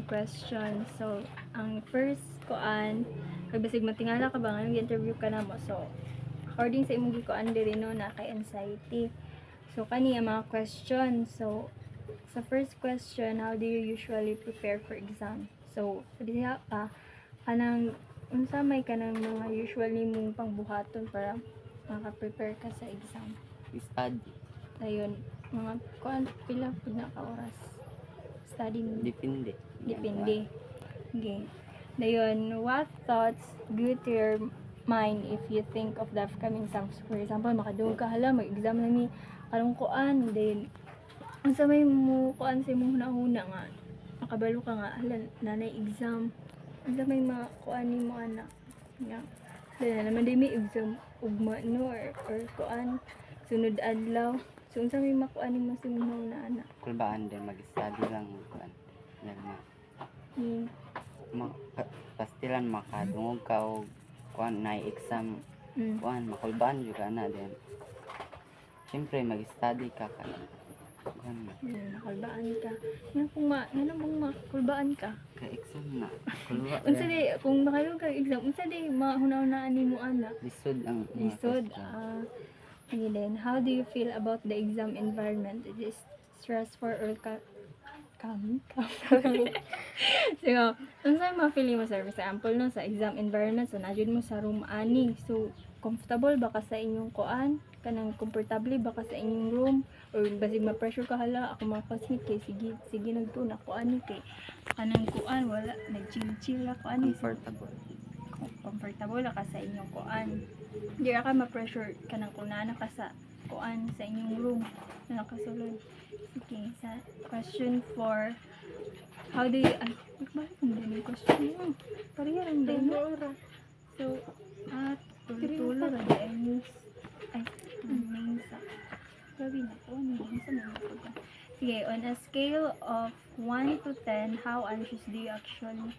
question. So, ang first kuan, kag bisig matingala ka ba nga interview ka na mo. So, according sa imong gikuan diri no na kay anxiety. So, kani ang mga question. So, sa first question, how do you usually prepare for exam? So, diha ka kanang unsa may kanang mga usually mong pangbuhaton para maka-prepare ka sa exam. Study. Dayon, mga kuan pila pud na ka oras study mo. Depende. Depende. Okay. Dayon, what thoughts go to your mind if you think of the upcoming exams? For example, makadungog ka hala mag-exam na ni karong kuan, then unsa may mo kuan sa imong hunahuna nga makabalo ka nga hala nanay exam. Unsa may kuan nimo ana nga hala naman di may exam ugma no or kuan sunod adlaw. So unsa may makuan nimo sa imong hunahuna ana? Kulbaan din mag-study lang kuan. Yan pastilan makadungog ka og kuan na exam kuan makulbaan jud ka na din. Siyempre mag-study ka kuan. Makulbaan ka. Nga kung makulbaan ka. Ka exam na. Kulba. Unsa di kung makadungog ka exam, unsa di mahunahunaan nimo ana? Lisod ang mga Lisod. question. Okay then, how do you feel about the exam environment? It is stressful or calm? So, unsa yung ma-feeling mo, sir? For example, no, sa exam environment, so najud mo sa room ani. So, comfortable ba ka sa inyong kuan? Kanang komportable ba ka sa inyong room? Or basig ma-pressure ka hala, ako makapasmit kay sige nagto na kuan ni kay kanang kuan wala nag-chill ako ani. Comfortable ka sa inyong kuan. Di ka ma-pressure kanang kung na ka sa kuan sa inyong room na nakasulod. Okay, sa question 4, how do you bakit ang dami question mo? Parehas din mo. So, tulo ra di ay news. Ay, main sa grabe na po, hindi sa mga pagka. Sige, on a scale of 1 to 10, how anxious do you actually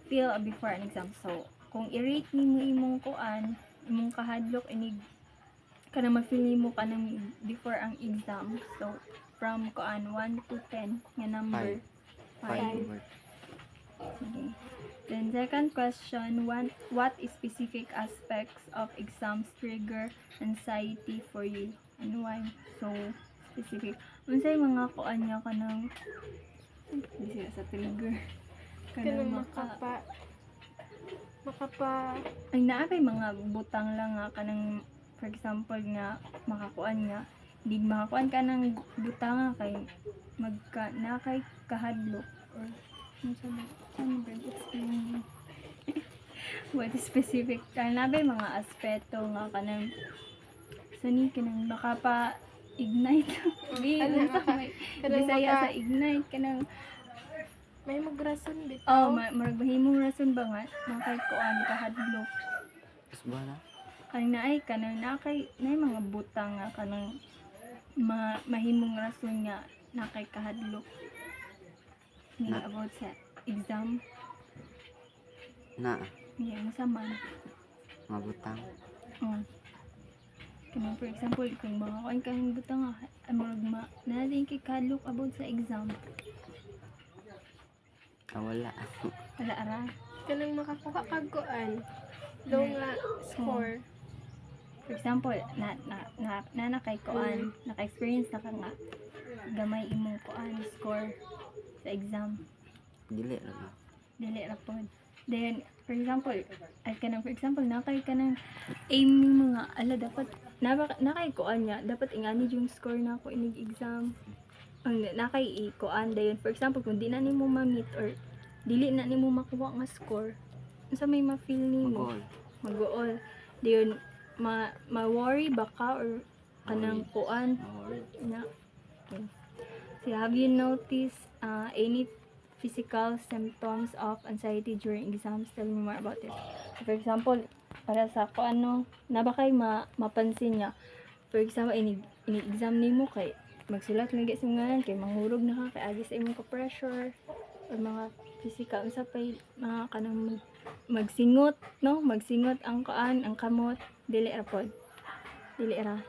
feel before an exam? So, kung i-rate nimo imong kuan, imong kahadlok inig kana ma-feel nimo kanang before ang exam. So, from kuan 1 to 10 nga number 5. Sige. Then second question, what specific aspects of exams trigger anxiety for you and why? So specific. Unsay mga kuan niya kanang di sila sa trigger. Kanang makapa ay naapay mga butang lang nga kanang for example nga makakuan nga di makakuan ka ng butang nga kay na kay kahadlok or ano ba explain what is specific kanang nabay mga aspeto nga kanang sani kanang makapa ignite Bisaya sa ignite kanang may magrason bitaw. oh maragahimong rason ba nga nakay kuan kahadlok Kasba na? kanang naay kanang nakay mga butang nga kanang mahimong rason nga nakay kahadlok nga about sa exam Na. nga sa man Mabutang. kanang for example kung mga kuan kang butang nga natin kay kahadlok about sa exam Wala. wala ara Kanang makakuha kag kuan. Low nga score. for example na kay kuan naka-experience na ka nga gamay imong kuan score sa exam Dili ra. dili ra pod. Then for example for example nakay kanang aim nimo nga ala dapat nakay kuan nya dapat ingani yung score na ako inig exam ang nakay ikuan dayon for example kung di na nimo ma-meet or dili na nimo makuha nga score unsa may ma-feel nimo mag-all dayon ma-worry ba ka or kanang kuan na okay. So have you noticed any physical symptoms of anxiety during exams? Tell me more about it. So, for example, para sa ko na ba kay mapansin niya? For example, ini-exam nimo kay magsulat lagi sa ngalan kay mangurog na ka kay agi sa imong ka-pressure or mga physical unsa pay mga kanang magsingot ang kuan ang kamot dili ra pod dili ra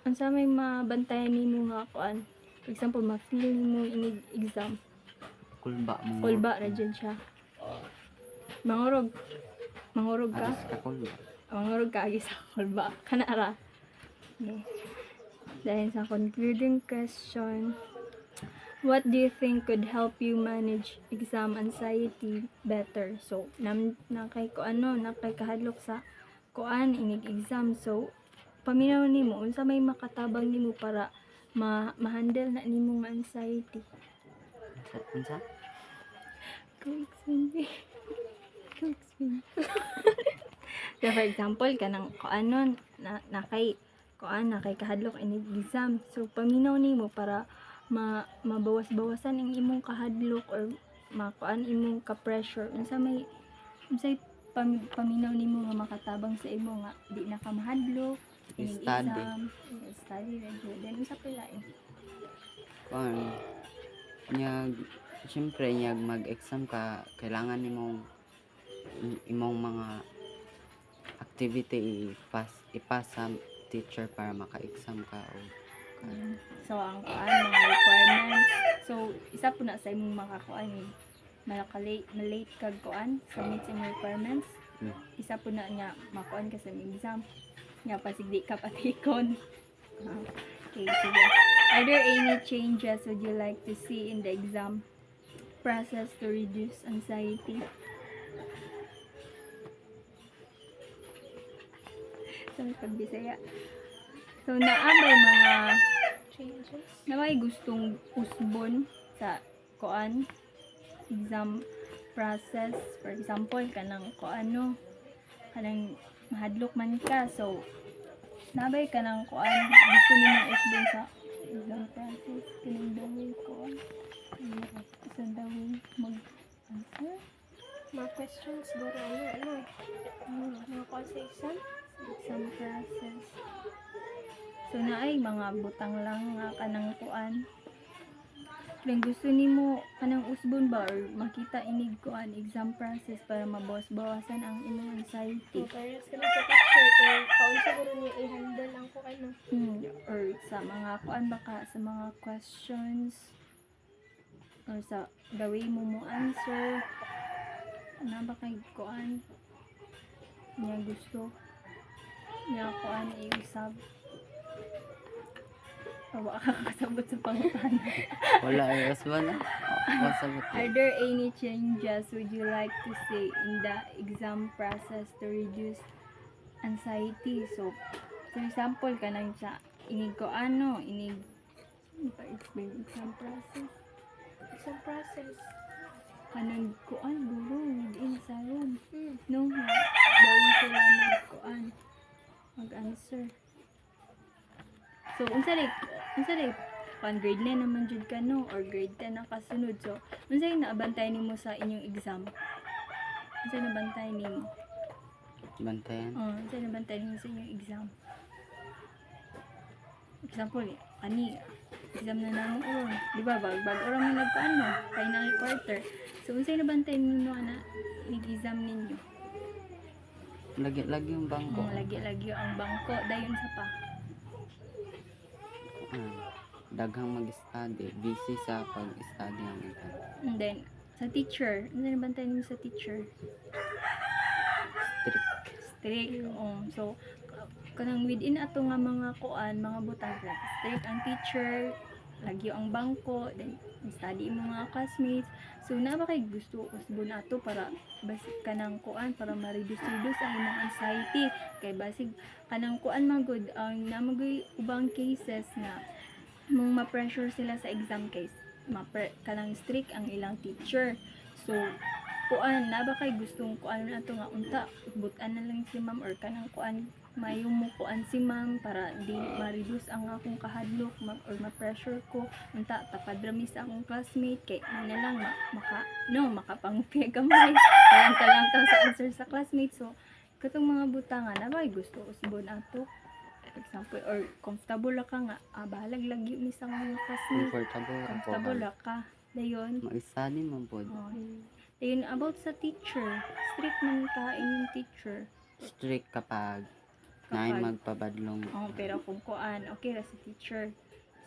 unsa may mabantayan nimo nga kuan for example ma-feel nimo inig exam kulba mo. Kulba ra dyan siya. Mangurog. Mangurog ka? Aras ka kulba. Mangurog ka agi sa kulba. Kana ra. Okay. Dahil sa concluding question, what do you think could help you manage exam anxiety better? So, nakay kahadlok sa kuan inig exam. So, paminaw nimo unsa may makatabang nimo para ma-handle na nimo nga anxiety. Unsa? Go explain. Go explain. So, for example, kanang kuanon nakay kahadlok inig exam. So, paminaw nimo para mabawas-bawasan ang imong kahadlok or makuan imong ka-pressure. Unsay paminaw nimo nga makatabang sa imo nga di na ka mahadlok inig Study. exam. Study ra gyud. Then usa pa lain. Kuan siyempre mag-exam ka, kailangan imong mga activity ipasa teacher para maka-exam ka o So, ang mga requirements. So, isa po na sa imong makakuan malate kag kuan submit sa imong requirements. Isa po na niya makuan ka sa imong exam. Nga pasig di ka patikon. Okay, sige. Are there any changes would you like to see in the exam process to reduce anxiety? So, pagbisaya. So, naabay mga Changes. naway gustong usbon sa kuan exam process. For example, kanang kanang mahadlok man ka. So, nabay kanang kuan gusto nimong usbon sa exam process. Kanang daway kuan. Sa daway mag-answer. Mga questions dura mga kuha sa exam. Exam process. So naay mga butang lang nga kanang kuan. Kung gusto nimo kanang usbon ba or makita inig kuan exam process para mabawas-bawasan ang imong anxiety. Pero sa sa picture kay paun siguro niya i-handle ang kuha Or sa mga kuan baka sa mga questions or sa the way mo answer. Ano ba kay kuan niya gusto niya kuan i-usab. Awa ka kasabot sa pangutan. wala ay asban na. Masabot. Are there any changes would you like to see in the exam process to reduce anxiety? So, for example, kanang sa inig pa-explain exam process. Exam process. Kanang kuan guro within sa room. Hmm. No, daw sila mag-answer. So, unsa day kan grade 9 naman jud ka no or grade 10 ang kasunod. So, unsay naabantay nimo sa inyong exam? Unsay nabantay nimo? Bantayan. Unsay nabantay nimo sa inyong exam? Example, exam na namo di ba bago ra man nagkaano, final quarter. So, unsay nabantay nimo ana nag-exam ninyo? Lagi yung bangko. Lagi ang bangko dayon sa pa. Daghang mag-study, busy sa pag-study ang iban. And then sa teacher, ano nabantay nimo sa teacher? Strict. So kanang within ato nga mga kuan, mga butang strict ang teacher, lagyo ang bangko, then study mo mga classmates. So na ba kay gusto usbon ato para basig kanang kuan para ma-reduce ang imong anxiety kay basig kanang kuan magud ang namagoy ubang cases na mong ma-pressure sila sa exam case. Kanang strict ang ilang teacher. So kuan na ba kay gustong kuan ato nga unta butan na lang si ma'am or kanang kuan mayong mo kuan si ma'am para di ma-reduce ang akong kahadlok or ma-pressure ko unta tapad rami sa akong classmate kay na lang makapangupya gamay talang sa answer sa classmate. So katong mga butangan na ba gusto usbon ato for example or comfortable ra ka nga bahalag lagi mi sa mga classmate comfortable ra ka dayon mag-study man po. Ayun, about sa teacher. Strict man ka inyong teacher. Strict kapag naay magpabadlong. Pero kung kuan, okay ra sa teacher.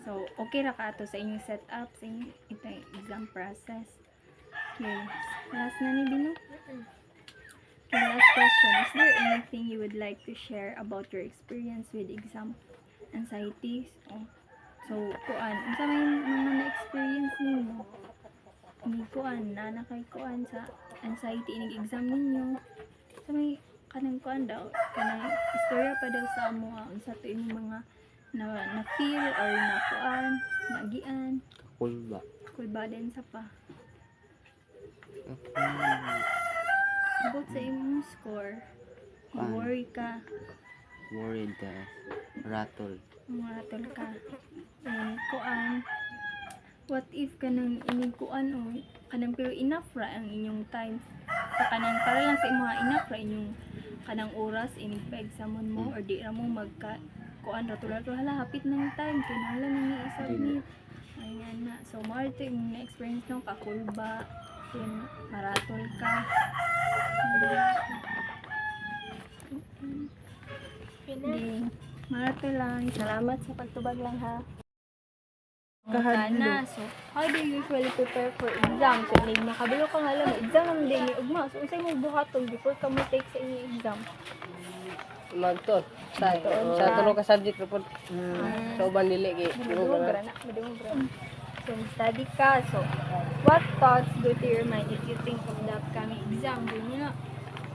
So, okay ra ka ato sa inyong setup, sa inyong exam process. Okay. Last na ni Bino. Okay, last question. Is there anything you would like to share about your experience with exam anxieties? Oh. So, kuan, unsa may mga na-experience ninyo? Ni kuan, na kay kuan sa anxiety inig exam ninyo. Sa may kanang kuan daw, kanang istorya pa daw sa amo unsa to imong mga na feel or na kuan, nagian, Kulba. cool ba din sa pa. Ako, About sa imong score, worry ka, worried ka. Rattle. maratol ka. Kuan, what if kanang inig kuan o kanang pero enough ra ang inyong time sa kanang para lang sa imong enough ra inyong kanang oras inig pa examon mo or di ra mo magka kuan ra tulad hala hapit na yung time kinahanglan na ni i-submit ayan na so more to yung na-experience nung kakulba yung maratol ka. Hindi. Marato lang. Salamat sa pagtubag lang ha. Kana. So, how do you usually prepare for exam? So, inig makabalo ka nga alam mo, exam naman din ni ugma. So, unsay mo buhaton before ka mo take sa inyong exam? Magtot. Sa tulo ka subject report. Sa uban dili kay Madungra na. So, study ka. So, what thoughts go to your mind if you think of the upcoming exam? Doon na,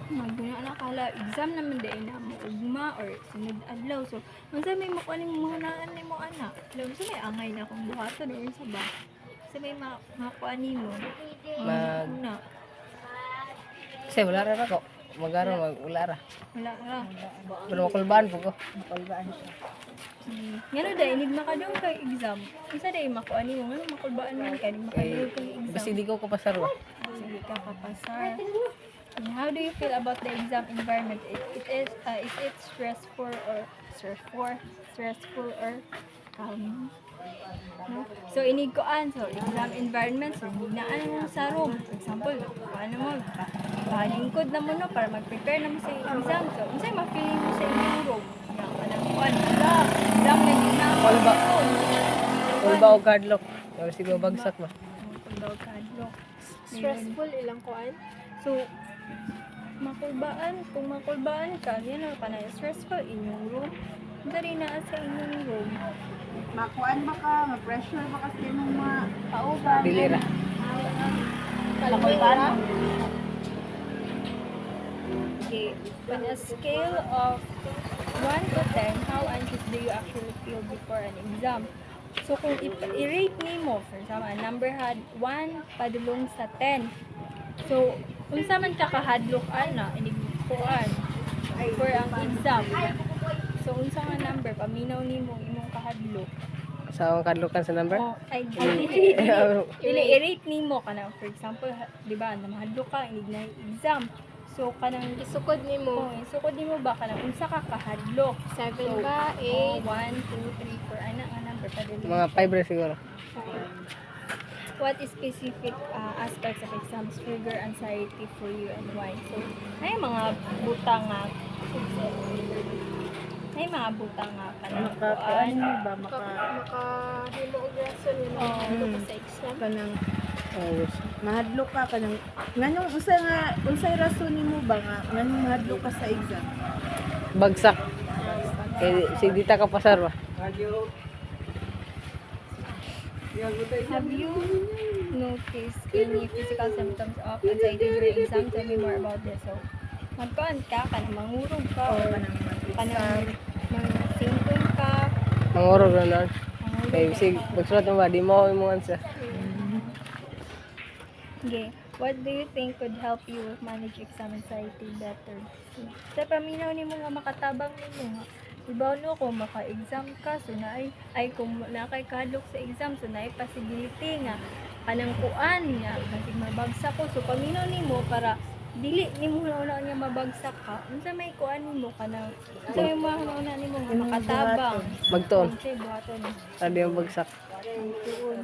magduna na kala, exam naman din na mo ugma or sunod adlaw. So, unsa may makuha ni mo hunaan ni mo anak? Alam sa may angay na kung buhaton or sa ba? Sa may makuha ni mo. Na. Kasi wala ra ko. Magaro wala ra. Wala ra. Pero makulbaan po ko. Ngano dai inig makadung kay exam. Isa dai makuha ni mo ngano makulbaan man kay makadung kay exam. Basi di ko kapasar ba. Sige ka papasar. And how do you feel about the exam environment? Is it stressful or calming? No? So inig koan so exam environment so hinaan mo sa room. For example, paano mo lingkod na mo no para mag-prepare na mo sa exam. So unsay ma-feeling mo sa inyong room? Yang kanang kuan exam na din na. Kulba o cardlock. Pero sige bagsak ba. Kulba kadlok. Stressful ilang kuan. So, kung makulbaan ka, yan o ka na stressful inyong room. Dari na sa inyong room. Makuan ba ka, ma-pressure ba kasi nung mga kauban? Dili ra. Nakulbaan mo. Okay. On a scale of 1 to 10, how anxious do you actually feel before an exam? So, kung i-rate mo, for example, number had 1 padulong sa 10. So, unsa man ka kahadlok ana inig kuan for ang exam. So, unsa nga number paminaw nimo imong kahadlok? Sa akong cardlockan sa number. Oh, ay dili i-rate nimo kana for example, di ba, namahadlok ka inig na exam. So, kanang Isukod nimo. isukod nimo ba kanang unsa ka kahadlok? 7 ba? 8. 1 2 3 4 ana nga number padulong. Mga 5 ra siguro. What specific aspects of exams trigger anxiety for you and why? So, may mga butang nga kanang kuan. ba, Makahimo og rason yun ka sa exam. kanang Ayos. mahadlok ka kanang nganong unsay rason nimo ba nga nganong mahadlok ka sa exam? Bagsak. Eh si dita kapasar ba. Have you noticed any physical symptoms of anxiety during exam? Tell me more about this. So, magkuan ka, kanang mangurog ka, or kanang singkong ka, Mangorog na nun. mangurog Eh ka. sig bagsulat mo ba di mo mo answer. Okay. What do you think could help you manage exam anxiety better? Sa paminaw nimo nga makatabang nimo nga. Diba no, kung maka-exam ka, so kung nakay kadlok sa exam, so naay possibility nga kanang kuan nga kasi mabagsak ko. So paminaw nimo para dili nimo una nga mabagsak ka. Unsa may kuan nimo kanang unsa may una nimo nga makatabang. Magtuon. Unsay buhaton? Adi yung bagsak. Magtuon.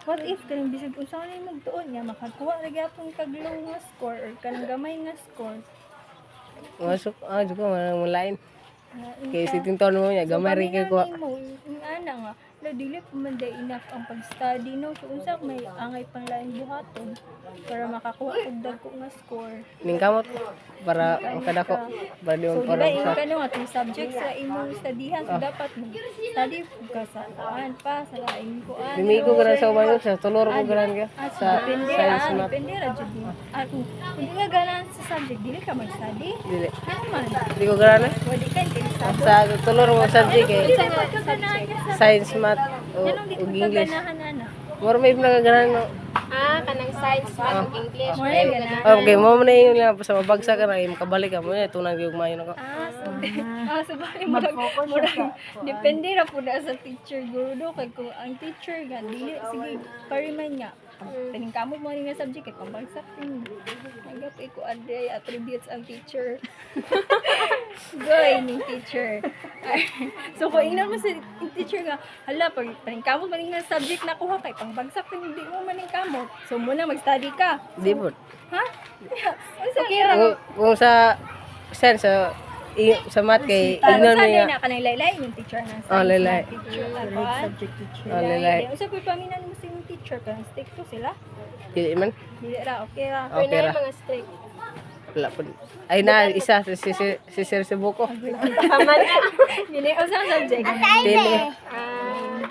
What if kanang bisag unsa man magtuon nga makakuha ra gyapon kag low nga score or kanang gamay nga score? Masuk jugo man lain. Ah, Kay unsa- si tinton mo niya gamay ri kay ko. Nga na nga, La dili pa man day enough ang pag-study no. So unsa may angay pang lain buhaton para makakuha og dagko nga score. Ning kamot para makadako. Para di So mo diba para yung sa kanong atong subjects sa imong studyhan so dapat mo study ka sa kuan pa sa laing kuan. Dimi ko gran sa uban sa tulor ko gran ka sa Depende science math. depende ra jud mo. Kung di ka ganahan sa subject dili ka mag-study. Dili. Ano man? Di ko gran eh. Pwede ka interesado. Sa tulor mo subject eh. Unsa nga kaganahan niya sa Science, math, o Anong di ko English. kaganahan ana? Moro may nagaganan no. Kanang science, math, ug English. Mo na ganahan. Okay, mo man yun nga sa mabagsak ka na makabalik ka mo na tunang gyud mayo na ko. So bali murag depende ra pud sa teacher guro do kay kung ang teacher nga dili sige pariman nga kaning kamot mo ni nga subject kay pambagsak din. Agap ko aday attributes ang teacher. Goy ni teacher. So kung ingnan mo sa teacher nga hala pag kaning kamot mo ni nga subject na kuha kay pangbagsak din hindi mo man ning kamot. So muna mag-study ka. Di po. Ha? Okay ra. Kung sa sense sa math kay ignon Ano mi nga. na kanang laylay yung teacher na Oh, laylay. teacher Subject teacher. Oh, laylay. Usa pa paminan mo sa imong teacher kan stick to sila. Dili man. Dili ra okay ra. Okay ra. Mga strict. Wala po. Ay na isa si Sir Sibuko. Dili usa ang subject. Dili.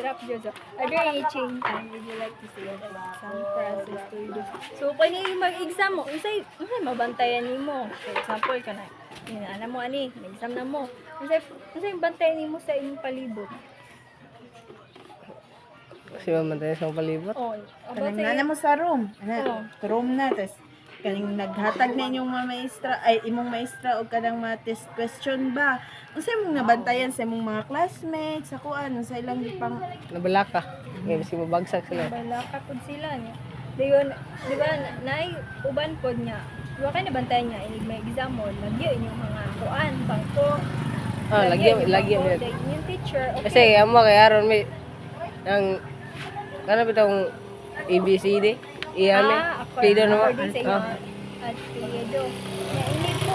Drop jud. Are there any change would you like to see in the exam process to you? So kani mag-exam mo, unsay mabantayan nimo? For example kana ana mo ani, exam na mo. Unsay bantayan nimo sa imong palibot? Si mamantay sa palibot. Oh, about Kanang sa nana mo sa room. Oo. Ana, room na tas kaning naghatag na inyong mga maestra ay imong maestra og kanang mga test question ba. Unsay mong nabantayan sa imong mga classmates sa kuan unsa ilang gipang Nabala ka. Ngay si mabagsak sila. bala ka pud sila niya. Dayon, di ba, nay uban pod niya. Wa kay nabantayan niya inig may exam mo, lagyo inyong mga kuan, bangko. Lagi bangko, yun. dahil yung teacher, okay. Kasi amo kay aron may ang kana bitong ABCD. Iyame. Pido no. according sa inyo, at pido. Na ini po,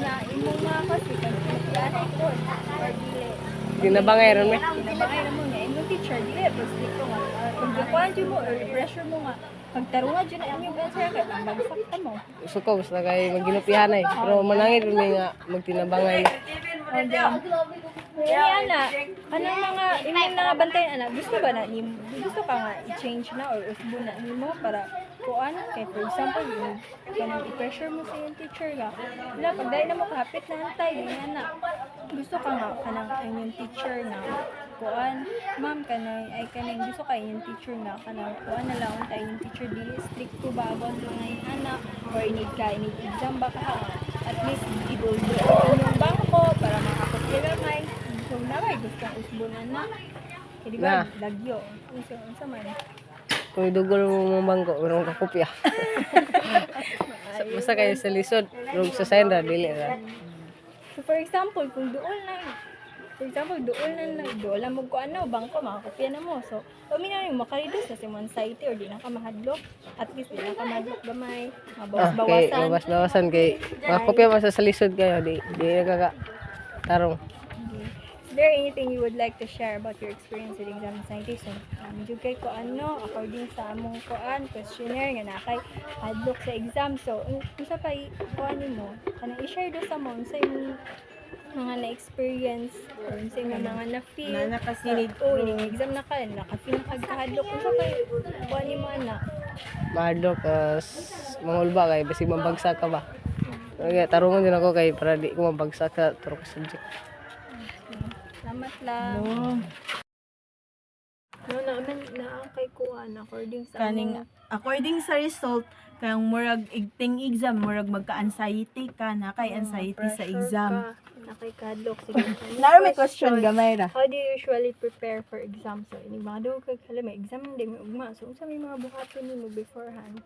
na imong mga kasi, kanilay po, or dili. Dinabangay ron may. Pinabangay na mo niya, imong teacher, dili, pero dito nga, kung gakuan dyan mo, or pressure mo nga, pagtarungan dyan na inyong answer, kaya pambagsak ka mo. Gusto ko basta kay maginupihan ay. Pero manangit ron may nga magtinabangay. And then, yan na, anong mga, imong mga bantayan, ana, gusto ba na, gusto ka nga i-change na or usbo na nimo para kuan kay for example, yung kanang i-pressure mo sa yung teacher ka. Wala, pag dahil na mo kahapit na antay, ganyan na. Gusto ka nga, kanang ang yung teacher na kuan, ma'am, kanang gusto ka yung teacher na, kanang kuan na lang, tayo yung teacher, dili strict ko ba, about mga yung anak, or inid exam ba ka, at least, iduldo ang inyong bangko, para makakapila kay, so na may gustong usbunan na. Kaya diba, Na. lagyo. Unsa man. Kung idugol mo mga bangko, meron ka kopya. Basta kayo sa lisod, rog sa senda, dili ra. So for example, kung doon na mo ko ano, bangko, makakopya na mo. So, pamina yung makareduce sa simon site or di na ka mahadlok. At least di na ka mahadlok gamay, Kay mabawas-bawasan. mabas-bawasan kay mga kopya man sa lisod kayo, di ka tarong. Is there anything you would like to share about your experience with exam anxiety? So, medyo kay ko ano, according sa among kuan, questionnaire nga nakay hadlok sa exam. So, unsa pa kuan nimo? Kanang i-share do sa mo sa imong mga na-experience or sa imong mga na-feel. na kasi Ining exam na ka, naka-feel na kagkahadlok. Unsa pa kuan nimo ana? Mahadlok mangulba kay basi mabagsak ka ba. Kaya tarungan din ako kay para di ko mabagsak sa turo ka subject. Salamat lang. No, naman na kay kuan according sa kaning among according sa result kang murag igting exam murag magka-anxiety ka na kay anxiety sa pressure exam. ka, nakikadlok sige. Naro may question gamay ra. How do you usually prepare for exam? So, ini mga daw kay kala may exam hindi may ugma. So, unsa may mga buhaton nimo beforehand?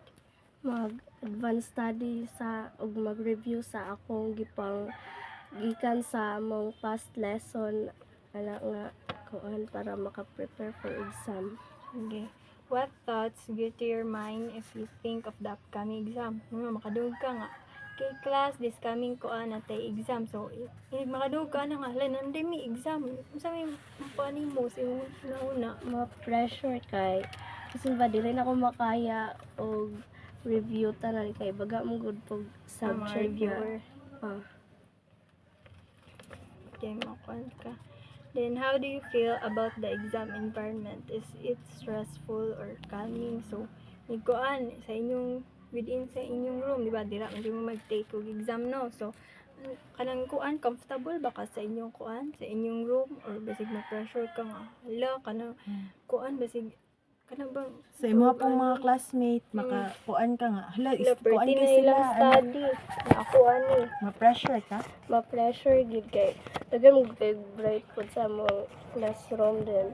Mag-advance study sa ug mag-review sa akong gikan sa among past lesson ana nga kuan para maka-prepare for exam. Okay. What thoughts go to your mind if you think of the upcoming exam? Makadungog ka nga. kay class this coming ko natay exam. So makadug ka na nga hala nanday may exam. Unsa may paani mo sa imong nauna? Ma-pressure kay kasi ba dili na ko makaya og review tanan kay baga mo good pog Sa mga subject reviewer. na. Okay, makuan ka. Then, how do you feel about the exam environment? Is it stressful or calming? So, nikuan sa inyong within sa inyong room, di ba? Dira man mo mag-take og exam no. So, kanang kuan comfortable ba ka sa inyong kuan sa inyong room or basig ma-pressure ka nga hala kanang kuan basig kanang bang Sa imo pong mga classmate, makakuan ka nga. Hala, kuan perti kay na sila. ilang study na ako ani Ma-pressure ka? Ma-pressure gid kay daghan mo kay bright pud sa mo classroom din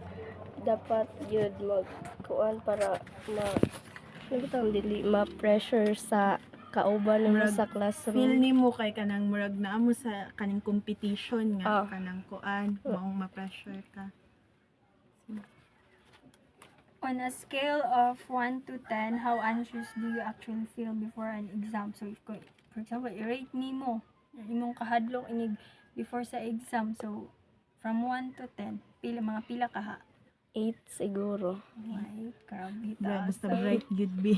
dapat yun magkuan para nagitang dili ma-pressure sa kauban nimo Murag sa Feel classroom. ni mo kay kanang murag na mo sa kaning competition nga kanang kuan, maong ma-pressure ka. on a scale of 1 to 10, how anxious do you actually feel before an exam? So, if, for example, i-rate nimo imong kahadlok inig before sa exam. So, from 1 to 10, mga pila ka ha? 8 siguro. Right, grabe Basta taas. bright good be.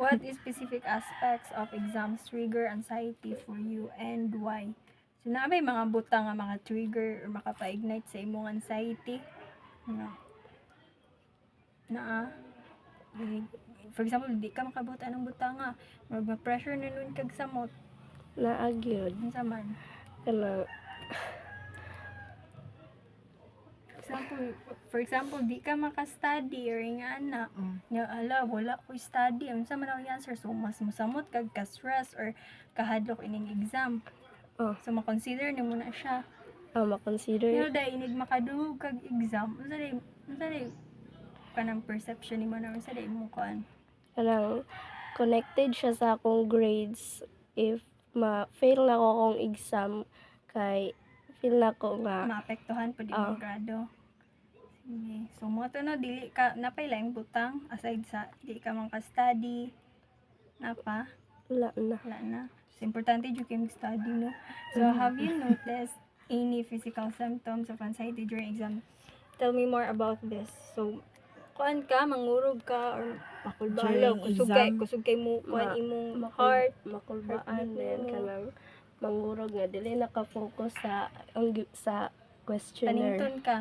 What specific aspects of exams trigger anxiety for you and why? So, na may mga butang nga mga trigger or makapa-ignite sa imong anxiety? For example, di ka makabuta ng butang nga, mag-pressure na nun kag samot, Naagyod unsa man. kana For example, di ka maka-study or nga ana, nga ala wala ko study, unsa man ang answer, so mas musamot kag ka-stress or kahadlok ining exam. Oh. So ma-consider nimo na siya. ma-consider Pero dahil inig makadungog kag exam, unsa day kanang perception nimo na unsa day mo kuan? kanang connected siya sa akong grades if ma-fail na ako akong exam kay feel na ko nga Maapektuhan pud imong grado. Sige. So mo to no dili ka napay laing butang aside sa di ka man ka study. Napa? wala na. Wala na. So, importante jud kay mag-study no. So have you noticed any physical symptoms of anxiety during exam? Tell me more about this. So kuan ka mangurog ka or makulbalaw During exam? kusog kay mo kuan Ma- imong heart makulbaan heartbeat din mo. kanang mangurog nga dili naka-focus sa questionnaire. Tanington ka.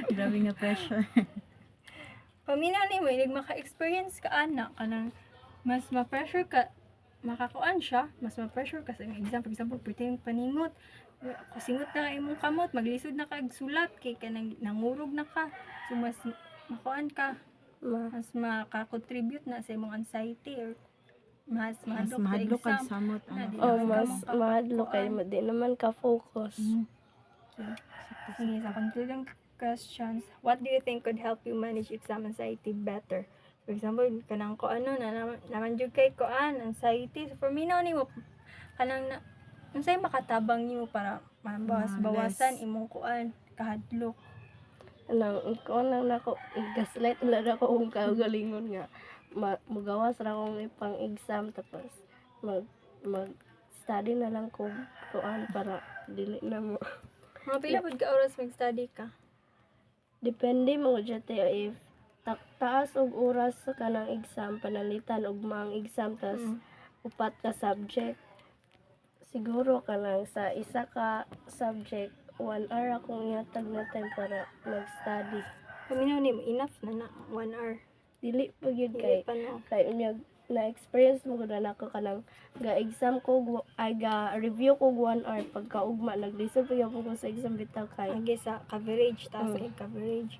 Grabe nga pressure. Paminaw ni mo, ilig maka-experience ka ana kanang mas ma-pressure ka makakuan siya, mas ma-pressure ka sa imong exam. For example, pertaining paningot, kusingot na ka imong kamot, maglisod na ka og sulat kay kanang nangurog na ka. So mas makuan ka, mas maka-contribute na sa imong anxiety or mas Mas mahadlok sa mahadlok kag exam. samot Na, ang di Oh, naman ka mas makakuan. mahadlo kay di naman ka-focus. Sige, sa concluding questions, what do you think could help you manage exam anxiety better? For example, kanang ko ano na naman jud kay koan anxiety. So for me no nimo kanang na unsay makatabang nimo para mabawas-bawasan less. imong kuan kahadlok. Ko lang nako gaslight ulit ako kung kaugalingon nga magawas ra akong ipang exam tapos mag study na lang ko kuan para dili na mo. Mga pila pud ka oras mag-study ka? Depende mo jud if taas og oras sa kanang exam panalitan og mga exam tas upat ka subject. Siguro kanang sa isa ka subject 1 hour akong ihatag na time para mag-study. Paminaw nimo enough na 1 hour. Dili pa gyud Dili kay pa no. kay unyag na experience mo gud na ako kanang ga exam ko ga review ko 1 hour pagkaugma naglisod pa gyud ko sa exam bitaw kay Agi sa coverage taas kay coverage.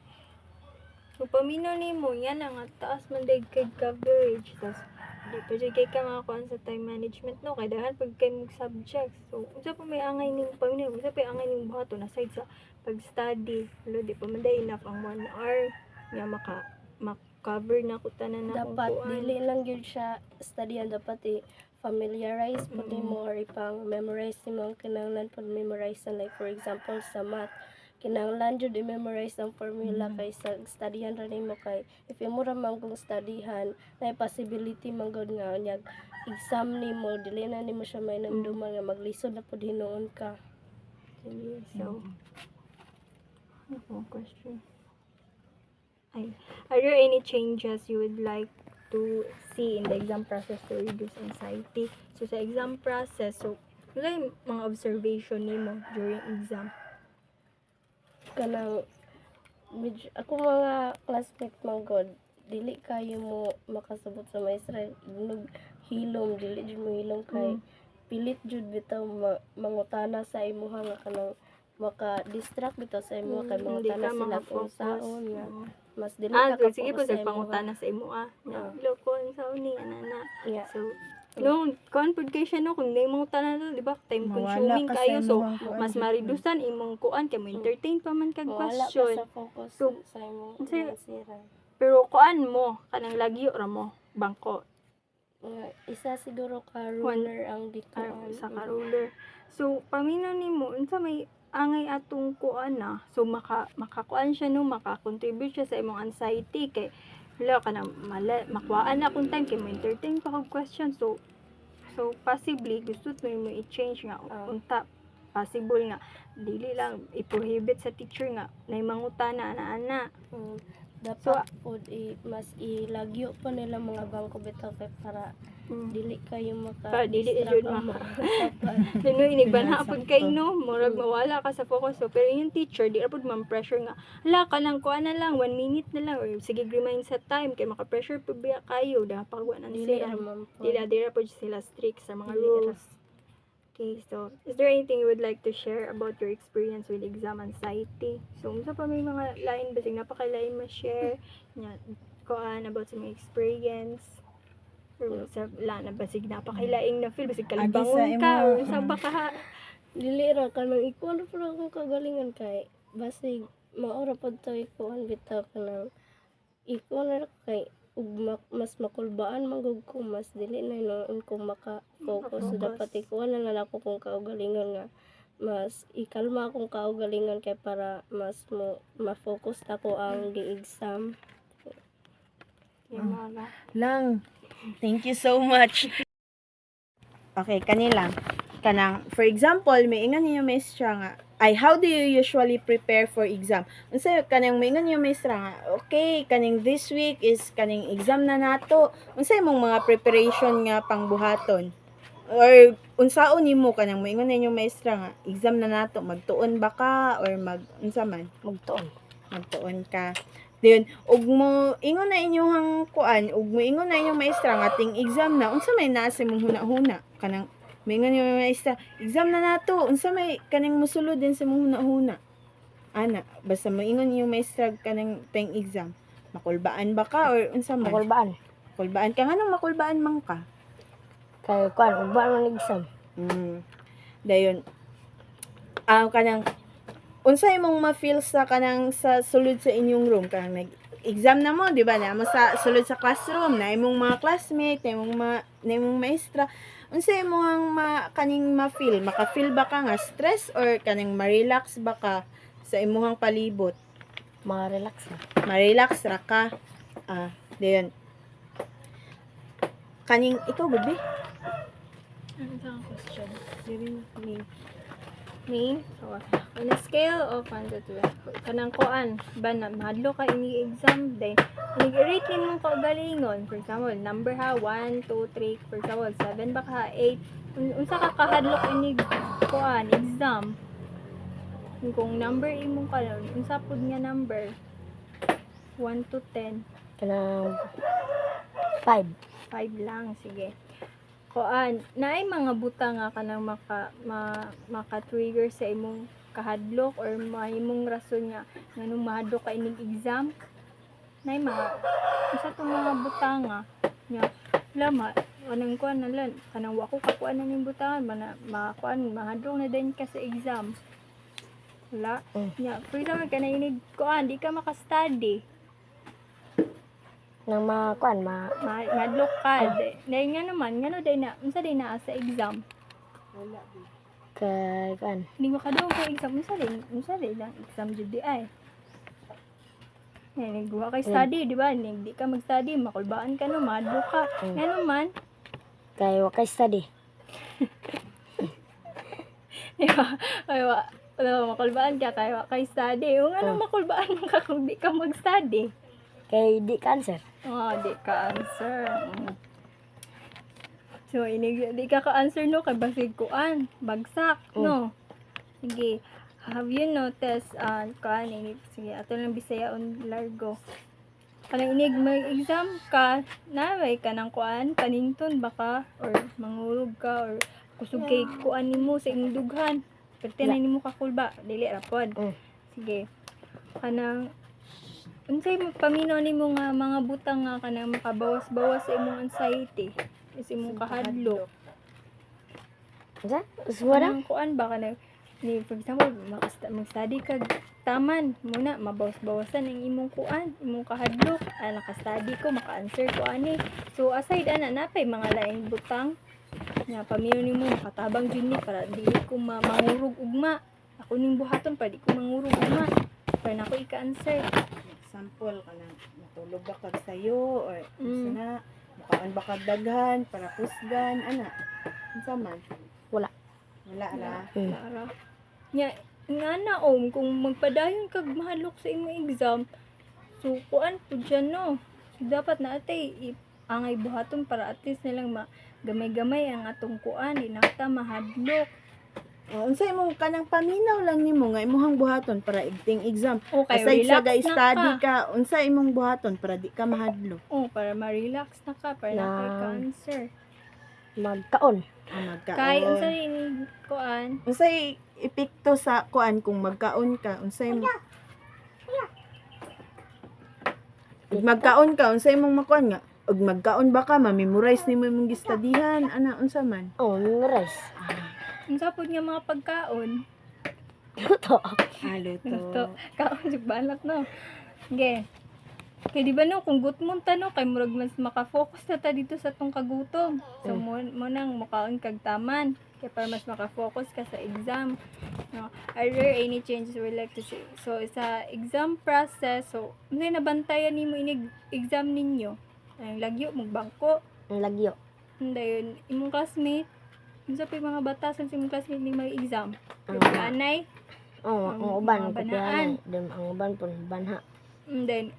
So paminaw nimo yan ang taas man day kay coverage tas di pa jud kay ka makakuan sa time management no kay daghan pag kay mong subjects. So unsa pa may angay ning paminaw unsa pa angay ning buhaton aside sa pag-study. Lo di pa man day enough ang 1 hour nga cover na ko tanan na dapat dili lang gyud siya studyan dapat familiarize pud nimo or ipang memorize nimo ang kinahanglan pud memorize like for example sa math kinahanglan jud i-memorize ang formula kay sa studyhan ra nimo kay if imo ra man kung studyhan na possibility man gud nga unyag exam nimo dili na nimo siya may namduman nga maglisod na pud hinuon ka. Sige, so, ano pong question? Are there any changes you would like to see in the exam process to reduce anxiety? So, sa exam process, so, ano yung mga observation nimo during exam? Kanang ako mga classmate man god dili kayo mo makasabot sa maestra inog hilom dili jud mo hilom kay pilit jud bitaw mangutana sa imuha nga kanang maka-distract bitaw sa imuha kay Hindi mangutana ka sila kung makafocus. saon nga mas dili Ah, ka sige po, ka-focus sa imuha. pangutana sa imo Ah. Loko, ang sauni, ana. Yeah. So, no, kuan pud kay siya no kung di mo tanan to, di ba? Time Mawala consuming ka sa kayo so imong kuan. mas maridusan imong kuan kay mo entertain pa man kag Wala ka question. sa focus So, sa imong kasi- sira. Pero kuan mo kanang lagyo ra mo bangko Isa siguro ka ruler ang dikuan. sa ruler. So paminaw nimo unsa may angay atong kuan na. So makakuan siya no, maka-contribute siya sa imong anxiety kay wala ka na makuhaan na kung time kay mo entertain pa kag question. So possibly gusto mo i-change nga unta possible nga dili lang i-prohibit sa teacher nga nay mangutana ana. Dapat pod mas ilagyo pa nila mga bangko bitaw kay para dili kayo Para dili maka-distract jud ang maka- mga Lalo inigbana pud kay no, murag mawala ka sa focus. So, pero yung teacher di ra pud man pressure nga. Hala ka lang kuan na lang 1 minute na lang or sige remind sa time kay maka-pressure pud biya kayo da pagwa na dili sila. raman po. Dili ra pud sila strict sa mga Dili ra. rules. Okay, so is there anything you would like to share about your experience with exam anxiety? So, unsa pa may mga lain basig napakalain ma-share nya kuan about sa mga experience? Or sa na basig napakalaing na feel basig Agi sa kalibangon ka imo. or sa baka Dili ra kanang ikuan ra akong kagalingan kay basig maora pod to ikuan bitaw kanang ikuan ra kay ug mas makulbaan magud ko mas dili na noon ko maka-focus so dapat ikuan na lang ako kung kaugalingan nga mas ikalma akong kaugalingan kay para mas ma-focus ta ko ang gi-exam. yung mga Lang. Thank you so much. Okay, kanila. Kanang, for example, may ingan niyo maestra nga, how do you usually prepare for exam? Unsa kanang may ingan niyo maestra nga, okay, kaning this week is kaning exam na nato. Unsa imong mga preparation nga pangbuhaton? Or unsaon nimo kanang may ingon ninyo maestra nga, exam na nato, magtuon ba ka or unsa man? Magtuon ka. Then, ug mo ingon na inyong kuan, ug mo ingon na inyong maestra nga ting exam na, unsa may naa sa imong huna-huna? Kanang may ingon niyo maestra, exam na nato, unsa may kaning mosulod din sa imong huna-huna? Ana, basta mo ingon niyo maestra kanang ting exam. Makulbaan ba ka or unsa man? Makulbaan ka nga nang makulbaan man ka. Kay kuan ug ba man exam. Dayon. Kanang unsa imong ma-feel sa kanang sa sulod sa inyong room kanang nag-exam na mo, di ba? Na mo sa sulod sa classroom na imong mga classmate, na imong maestra. Unsa imong kaning ma-feel? Maka-feel ba ka nga stress or kaning ma-relax ba ka sa imong palibot? Ma-relax na. Ma-relax ra ka. Dayon. Kaning ikaw gabi? ano sa question? Me? So, on a scale of 1 to 2, kanang kuan, ba na, mahadlo ka ini exam, then, i-rate mo ka galingon. For example, number ha, 1, 2, 3, for example, 7 ba ka, 8, unsa ka kahadlok ini kuan, exam. Kung number imong kanon, unsa pud nga number? 1 to 10. Kanang 5. 5 lang, sige. Kuan, naay mga buta nga kanang maka-trigger sa imong kahadlok or mahimong rason nga nganong mahadlok ka inig exam. Naay mga isa tong mga buta nga nya lama kanang kuan na lang kanang wa ko kakuan na ning butangan makuan mahadlok na din ka sa exam. Wala. Nya, for example, kanang inig kuan, di ka maka-study. Nang makuan Madlok ka. Dahil nga naman, nga no, dahil na, unsa dahil na sa exam. Kay kan. Hindi makadungog kay exam. Unsa din lang exam jud di ay. Nagwa kay study, di ba? Di ka mag-study, makulbaan ka no, madlo ka. Ngano man, Kay wa kay study. di ba? Makulbaan ka, kaya kay study. Yung ano makulbaan ka kung di ka mag-study. Kay di cancer. Di ka answer. So, di ka ka-answer no, kay basig kuan, bagsak, no? Sige. Have you noticed, sige, ato lang Bisaya on Largo. Kanang inig mag-exam ka, naway ka ng kuan, panington baka, or mangurog ka, or kusog kay kuan nimo sa imong dughan. Perti na nimo kakulba, dili rapod. Sige. Kanang, unsay paminaw nimo nga mga butang nga kanang makabawas-bawas sa imong anxiety, sa imong kahadlok. Unsa? Uswara? Kanang kuan ba kanang for example, mag-study ka taman muna, mabawas-bawasan ang imong kuan, imong kahadlok. Naka-study ko, maka-answer ko ani. So, aside napay mga laing butang nga paminaw nimo makatabang jud ni para dili ko mangurog ugma. Ako ning buhaton para di ko mangurog ugma. Para nako ika-answer. Example, kanang matulog ba kag sayo or isa na mukaan ba kag daghan para kusgan ana. Unsa man? Wala. Wala ra. Para nya nga na kung magpadayon kag mahadlok sa imong exam, so kuan pud siya no. So, dapat na atay angay buhaton para at least nilang gamay-gamay ang atong kuan, di na ta mahadlok. Unsa imong kanang paminaw lang nimo nga imong buhaton para igting exam. Okay, Aside sa relax na study ka. ka, unsa imong buhaton para di ka mahadlok? Para ma-relax na ka, para na kay ka-answer. Magkaon. Magkaon. Kay unsa rin kuan? Unsay epekto sa kuan kung magkaon ka? Unsay mo? Ug magkaon ka, unsay imong makuan nga? Ug magkaon ba ka, ma-memorize nimo imong gistudihan, ana unsa man? Memorize. Unsa pud nga mga pagkaon? Luto. Luto. Kaon jud balak no. Okay. Kay di ba no, kung gutmon ta no, kay murag mas maka-focus na ta dito sa tong kagutom. So mo nang mukaon kag taman, kay para mas maka-focus ka sa exam. No, are there any changes you would like to see? So sa exam process, so may nabantayan nimo inig exam ninyo. Ang lagyo mong bangko, Ang lagyo. dayon imong classmate, unsa pa yung mga batasan sa imong classmate ning mag-exam? Ang- Anay, ang mga uban banaan. kapihan. Then ang uban pun banha. and then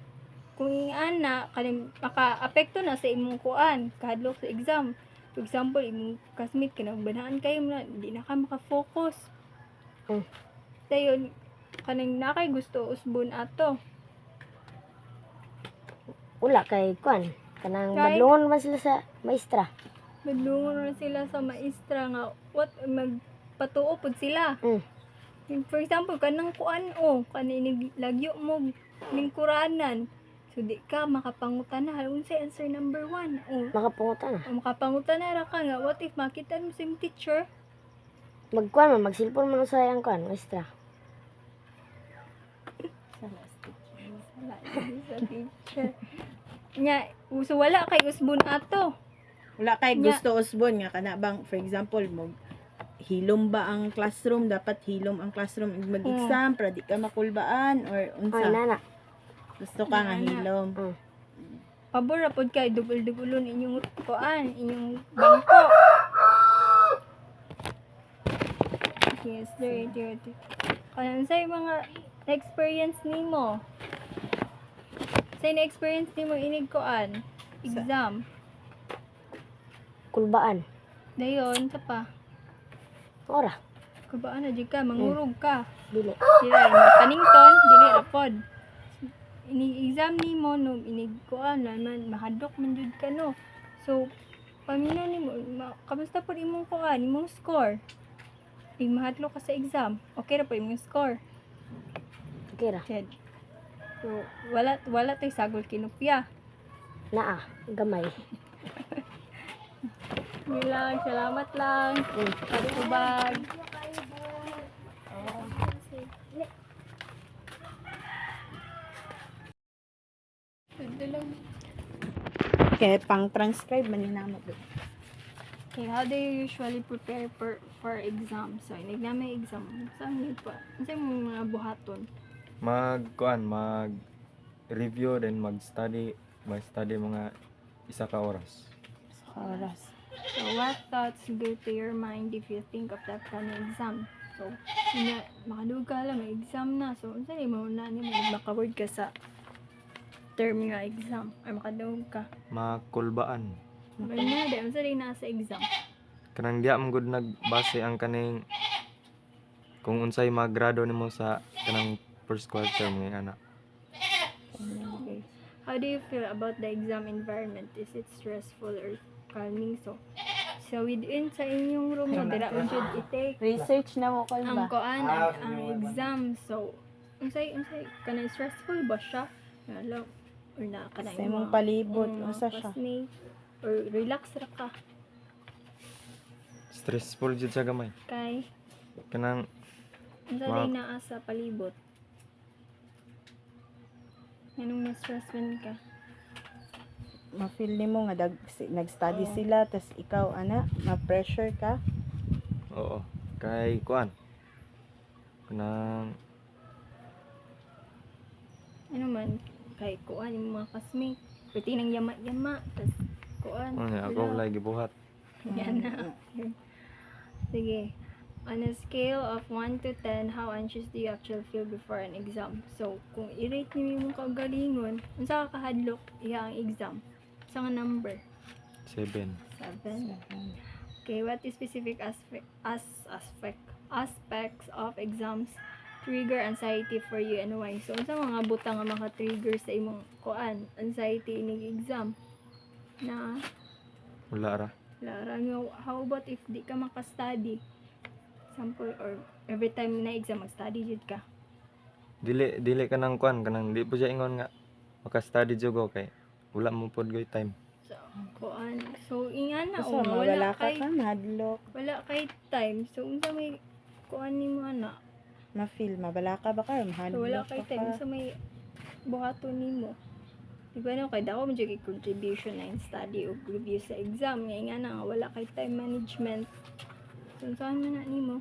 kung ana kaning maka-apekto na sa imong kuan kahadlok sa exam. For example, imong classmate kanang banaan kayo na di na ka maka-focus. Dayon kanang nakay gusto usbon ato. Wala kay kuan. Kanang Kay- badlungon man sila sa maestra. Madlungon na sila sa maestra nga what magpatuo pud sila. For example, kanang kuan kaning lagyo mo lingkuranan. So di ka makapangutan na unsay answer number 1. Makapungutan na. Makapangutan na ra ka nga what if makita mo sa imong teacher? Magkuan man, magsilpon man sa yang kuan, maestra. Wala sa teacher. Nya, so wala kay usbon ato. Wala kay Nya. gusto usbon nga kana bang for example mo hilom ba ang classroom, dapat hilom ang classroom ug mag-exam para di ka makulbaan or Ay, unsa? nana. Gusto ka nga Nana. hilom. Pabor ra pod kay dubol-dubulon inyong kuan, inyong bangko. Yes, there. Kanang sa mga experience nimo. Sa na-experience nimo inig kuan, exam. Kulbaan. Dayon sa pa. Ora. Kabaan na jud ka, mangurog ka. Dili. Sila panington dili ra pod. Ini exam nimo no inig kuan naman mahadlok man jud ka no. So paminaw nimo kamusta pod imong kuan, imong score? Ig mahadlok ka sa exam. Okay ra po imong score. Okay ra. Said. So wala tay sagol kinupya. Naa. Gamay. Bilang salamat lang. Pagubag. Ito lang. Kaya pang transcribe man ni namo. Okay, how do you usually prepare for exam? So, may exam. Saan yun pa? Saan mo mga buhaton? mag review then mag-study mga isa ka oras. Sa oras. So, what thoughts go to your mind if you think of that kind of exam? So, makadug ka lang, may exam na. So, saan mo na makaword ka sa term nga exam? Or makadug ka? Makulbaan. May na, dahil saan na sa exam? Kanang diya man gud nagbase ang kaning kung unsay magrado nimo sa kanang first quarter mga ana. Okay. How do you feel about the exam environment? Is it stressful or calming? So within sa inyong room, so dira mo jud i-take Research na mo, ang Kolba. kuan ang exam. So unsay kanang stressful ba siya? Hello. Or na kanang Sa imong palibot, unsa siya? Or relax ra ka Stressful jud sa gamay. kay Kanang unsa Ma- day naa sa palibot? Anong na-stress man ka? Ma-feel nimo nga nag-study Oo. sila tas ikaw ana, ma-pressure ka. oo, kay kuan. Kanang Ano man kay kuan yung mga classmate. Pwede nang yama-yama tas kuan. ako wala gibuhat. Yan na. Sige. On a scale of 1 to 10, how anxious do you actually feel before an exam? So, kung i-rate niyo yung kagalingon, unsa ka kahadlok iya ang exam? Sa nga number? 7. 7. Okay, what is specific aspects of exams trigger anxiety for you and why? So, unsa mga butang nga maka-trigger sa imong kuan, anxiety inig exam? Na Wala ra. larang nga, how about if di ka maka-study? Example, or every time na exam, mag-study jud ka. Dili ka nang kuan kanang di po siya ingon nga maka-study jud ko kay wala mo pod goy time. So, kuan. So, ingana, Kasi nga, mawala ka mahadlok. wala kay time. So, unsa may kuan ni mo ana? Ma-feel, mabala ka ba ka? So, Mahadlok wala kay ka time. ka. So, may buhaton nimo. Di ba no, kay dako mo jud kay contribution na in study o review sa exam. Nga ingana nga, wala kay time management. So, saan mo na nimo?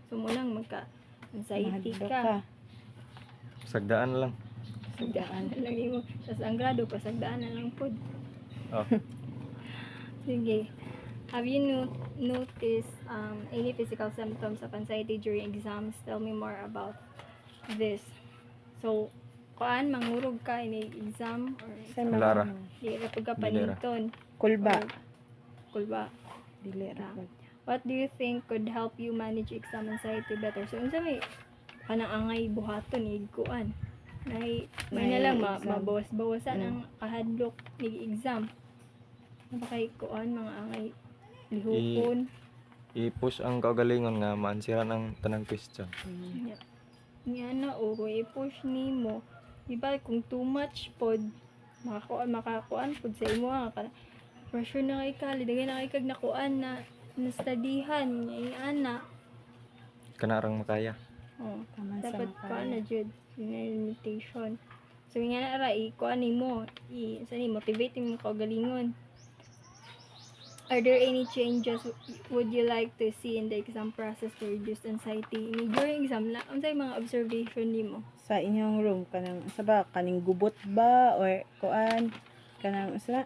So, mo lang magka-anxiety Mahadlok ka. ka. Sagdaan lang. Sagdaan na lang mo. Sa sangrado, pasagdaan na lang po. Oh. Sige. Have you noticed any physical symptoms of anxiety during exams? Tell me more about this. So, kuan mangurog ka ini exam or Sa Wala ra. di ra pud ka Dili ra. paninton Kulba. or kulba. Dili ra. What do you think could help you manage exam anxiety better? So, unsa may kanang angay buhaton ni kuan? May na lang exam. mabawas-bawasan ang kahadlok ni exam. Ano ba kay kuan mga angay lihupon? I-push ang kaugalingon nga maansiran ang tanang question. Nga na o kung i-push nimo, di ba kung too much pod makakuan pod sa imo ka pressure na kay kali dagay na kay kag nakuan na studyhan nga ana. Kana rang makaya. Oh, Taman sa dapat makaya. pa na jud yung limitation. So nga na ra ikuan nimo, motivate mo kaugalingon. Are there any changes would you like to see in the exam process to reduce anxiety? During exam, unsay mga observation nimo? Sa inyong room kanang sa ba kaning gubot ba or kuan kanang sa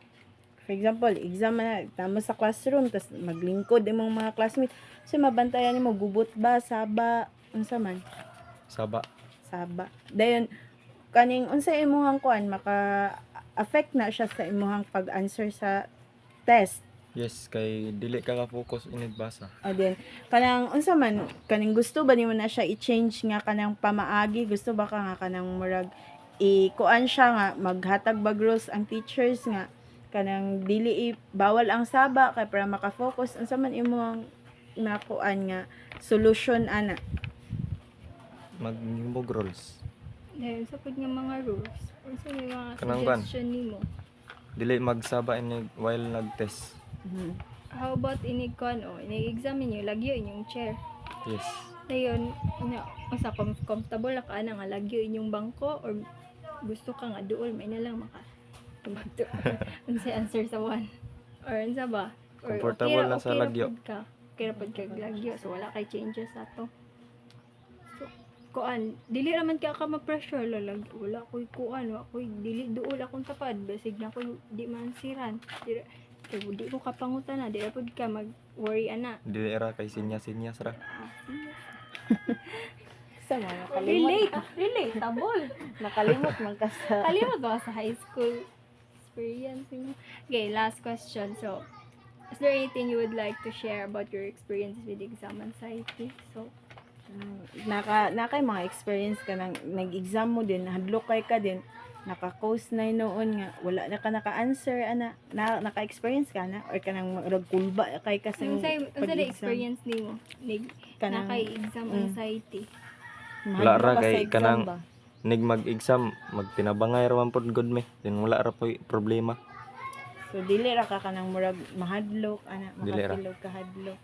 for example exam na tamo sa classroom tas maglingkod imong mga classmates so mabantayan nimo gubot ba saba unsa man Saba. dayon kaning unsa imong kuan maka affect na siya sa imong pag-answer sa test. Yes, kay dili ka ka-focus inid basa. O din, kanang unsa man, kaning gusto ba nimo na siya i-change nga kanang pamaagi, gusto ba ka nga kanang murag kuan siya nga maghatag bag rules ang teachers nga kanang dili bawal ang saba kay para maka-focus unsa man imong nakuan nga solution ana. Maghimbog rules. Dahil sa pud nga mga rules, unsa may mga Kanang ban? suggestion nimo? Dili magsaba inid while nag-test. How about inig kuan o inig-exam ninyo, lagyo inyong chair. Yes. Dayon, usa comfortable na ka na nga lagyo inyong bangko or gusto ka nga duol may na lang maka tubagto. Unsay answer sa one? Or unsa ba? Or Comfortable na sa ra lagyo. pod ka. Okay ra pod kag lagyo. So wala kay changes ato. So kuan, dili ra man ka ma-pressure lalag. Wala koy kuan, wala koy dili duol akong tapad. Basig na koy di man siran. Di ko kapangutan na, di ra pod ka mag-worry ana. Dili ra kay sinya-sinyas ra. Sa mga nakalimot. Relatable. Nakalimot man ka sa... Kalimot ba sa high school experience mo? Okay, last question. So, is there anything you would like to share about your experiences with exam anxiety? So, Nakay mga experience ka nang nag-exam mo din, hadlok ka din, naka-coast na noon nga, wala na ka naka-answer, naka-experience ka na, or ka nang magkulba kay ka sa unsa na experience nimo? Kanang- Naka-exam anxiety. Wala ra kay kanang- Nig mag-exam, magtinabangay ra man pod good me. Then wala ra po'y problema. So, dili ra ka kanang murag mahadlok, Dili ra. makapilog ka hadlok.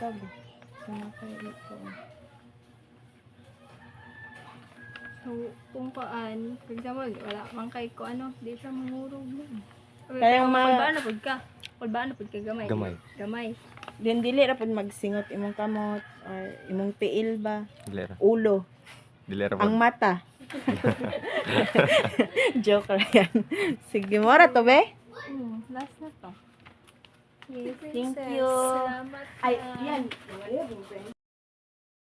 Gabi. So, nakaliko. So, kung kaan, for example, wala man kay ko di siya mangurog mo. Kaya Kulbaan na pod ka. Kulbaan na pod ka gamay. Gamay. Then, dili ra pod magsingot imong kamot, or imong tiil ba, Dili ra. ulo, Dili ra ang pod. mata. Joke ra yan. Sige, mora to, be? Last na to. Thank you. Salamat. Ay, yan.